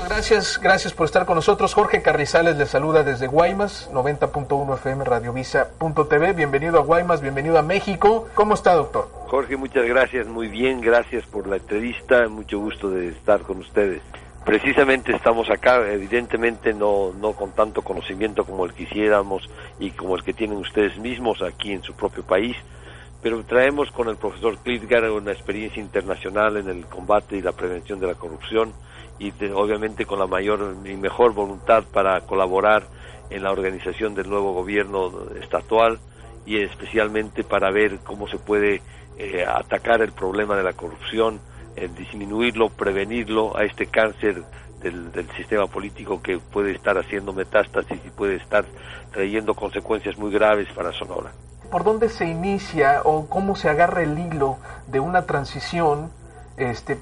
Muchas gracias por estar con nosotros. Jorge Carrizales le saluda desde Guaymas, 90.1 FM, Radiovisa.tv. Bienvenido a Guaymas, bienvenido a México. ¿Cómo está, doctor? Jorge, muchas gracias, muy bien, gracias por la entrevista, mucho gusto de estar con ustedes. Precisamente estamos acá, evidentemente no con tanto conocimiento como el quisiéramos y como el que tienen ustedes mismos aquí en su propio país, pero traemos con el profesor Klitgar una experiencia internacional en el combate y la prevención de la corrupción y obviamente con la mayor y mejor voluntad para colaborar en la organización del nuevo gobierno estatal y especialmente para ver cómo se puede atacar el problema de la corrupción, disminuirlo, prevenirlo a este cáncer del sistema político que puede estar haciendo metástasis y puede estar trayendo consecuencias muy graves para Sonora. ¿Por dónde se inicia o cómo se agarra el hilo de una transición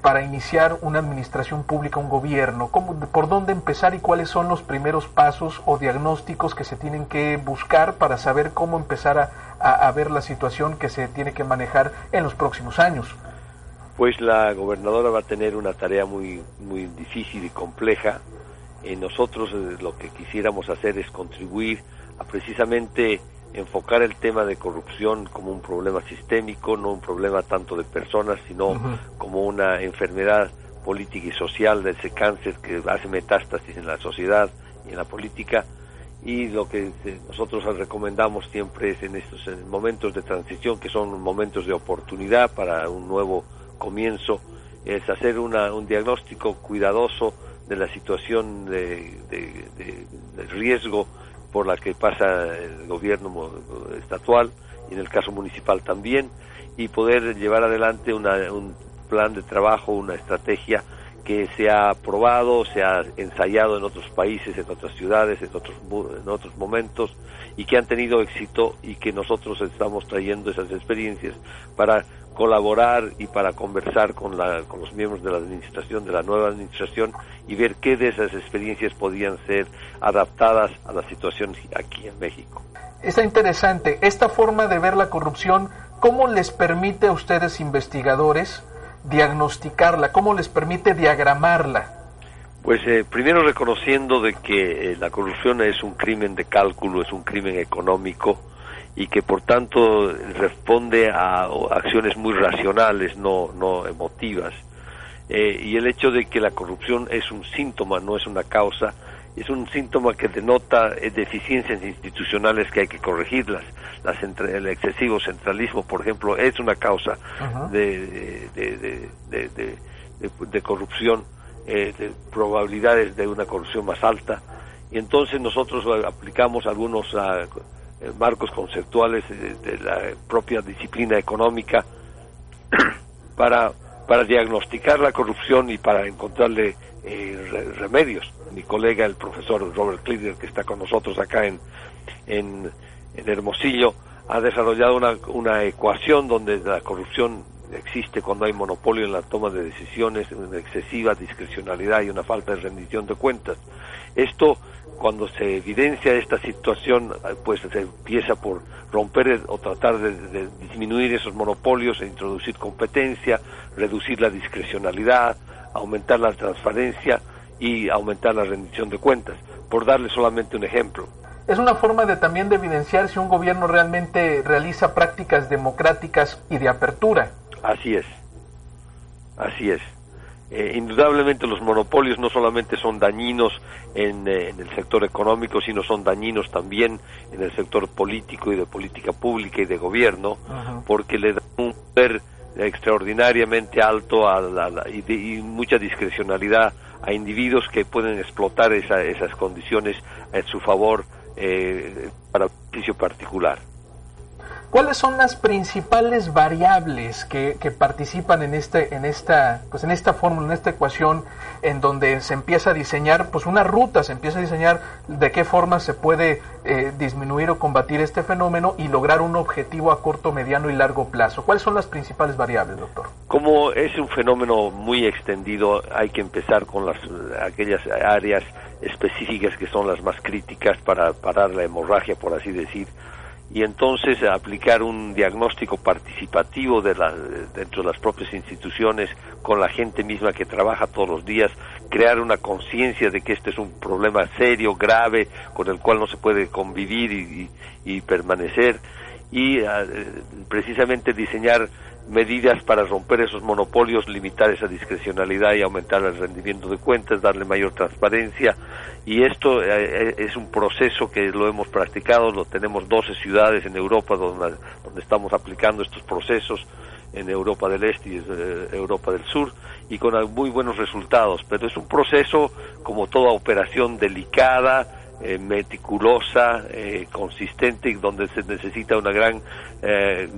para iniciar una administración pública, un gobierno? ¿Por dónde empezar y cuáles son los primeros pasos o diagnósticos que se tienen que buscar para saber cómo empezar a ver la situación que se tiene que manejar en los próximos años? Pues la gobernadora va a tener una tarea muy difícil y compleja. Nosotros lo que quisiéramos hacer es contribuir a precisamente enfocar el tema de corrupción como un problema sistémico, no un problema tanto de personas, sino como una enfermedad política y social de ese cáncer que hace metástasis en la sociedad y en la política. Y lo que nosotros recomendamos siempre es en estos momentos de transición, que son momentos de oportunidad para un nuevo comienzo, es hacer un diagnóstico cuidadoso de la situación de riesgo por la que pasa el gobierno estatal y en el caso municipal también, y poder llevar adelante un plan de trabajo, una estrategia que se ha probado, se ha ensayado en otros países, en otras ciudades, en otros momentos, y que han tenido éxito y que nosotros estamos trayendo esas experiencias para colaborar y para conversar con los miembros de la administración, de la nueva administración, y ver qué de esas experiencias podían ser adaptadas a la situación aquí en México. Está interesante. Esta forma de ver la corrupción, ¿cómo les permite a ustedes, investigadores, diagnosticarla? ¿Cómo les permite diagramarla? Pues primero reconociendo de que la corrupción es un crimen de cálculo, es un crimen económico, y que por tanto responde a acciones muy racionales, no emotivas. Y el hecho de que la corrupción es un síntoma, no es una causa, es un síntoma que denota deficiencias institucionales que hay que corregirlas. El excesivo centralismo, por ejemplo, es una causa de corrupción, de probabilidades de una corrupción más alta. Y entonces nosotros aplicamos algunos marcos conceptuales de la propia disciplina económica para diagnosticar la corrupción y para encontrarle remedios. Mi colega, el profesor Robert Klitgar, que está con nosotros acá en Hermosillo, ha desarrollado una ecuación donde la corrupción existe cuando hay monopolio en la toma de decisiones, una excesiva discrecionalidad y una falta de rendición de cuentas. Esto, cuando se evidencia esta situación, pues se empieza por romper o tratar de disminuir esos monopolios e introducir competencia, reducir la discrecionalidad, aumentar la transparencia y aumentar la rendición de cuentas, por darle solamente un ejemplo. Es una forma también de evidenciar si un gobierno realmente realiza prácticas democráticas y de apertura. Así es. Indudablemente los monopolios no solamente son dañinos en el sector económico, sino son dañinos también en el sector político y de política pública y de gobierno, porque le dan un poder extraordinariamente alto y mucha discrecionalidad a individuos que pueden explotar esas condiciones en su favor para beneficio particular. ¿Cuáles son las principales variables que participan en esta fórmula, en esta ecuación, en donde se empieza a diseñar una ruta, se empieza a diseñar de qué forma se puede disminuir o combatir este fenómeno y lograr un objetivo a corto, mediano y largo plazo? ¿Cuáles son las principales variables, doctor? Como es un fenómeno muy extendido, hay que empezar con aquellas áreas específicas que son las más críticas para parar la hemorragia, por así decir, y entonces aplicar un diagnóstico participativo dentro de las propias instituciones, con la gente misma que trabaja todos los días, crear una conciencia de que este es un problema serio, grave, con el cual no se puede convivir y permanecer, y precisamente diseñar medidas para romper esos monopolios, limitar esa discrecionalidad y aumentar el rendimiento de cuentas, darle mayor transparencia. Y esto es un proceso que lo hemos practicado, lo tenemos 12 ciudades en Europa donde estamos aplicando estos procesos, en Europa del Este y Europa del Sur, y con muy buenos resultados. Pero es un proceso, como toda operación, delicada, meticulosa, consistente, y donde se necesita una gran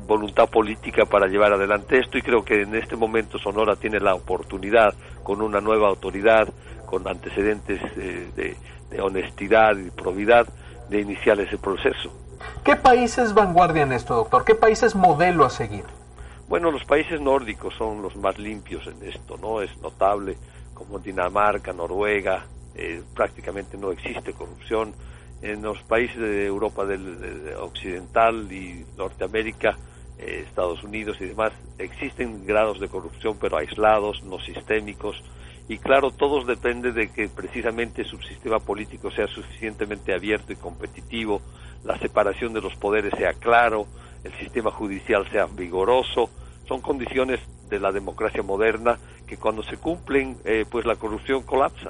voluntad política para llevar adelante esto, y creo que en este momento Sonora tiene la oportunidad, con una nueva autoridad, con antecedentes de honestidad y probidad, de iniciar ese proceso. ¿Qué país es vanguardia en esto, doctor? ¿Qué país es modelo a seguir? Bueno, los países nórdicos son los más limpios en esto, ¿no? Es notable, como Dinamarca, Noruega, prácticamente no existe corrupción. En los países de Europa occidental y Norteamérica, Estados Unidos y demás, existen grados de corrupción, pero aislados, no sistémicos. Y claro, todo depende de que precisamente su sistema político sea suficientemente abierto y competitivo, la separación de los poderes sea claro, el sistema judicial sea vigoroso. Son condiciones de la democracia moderna que cuando se cumplen, pues la corrupción colapsa.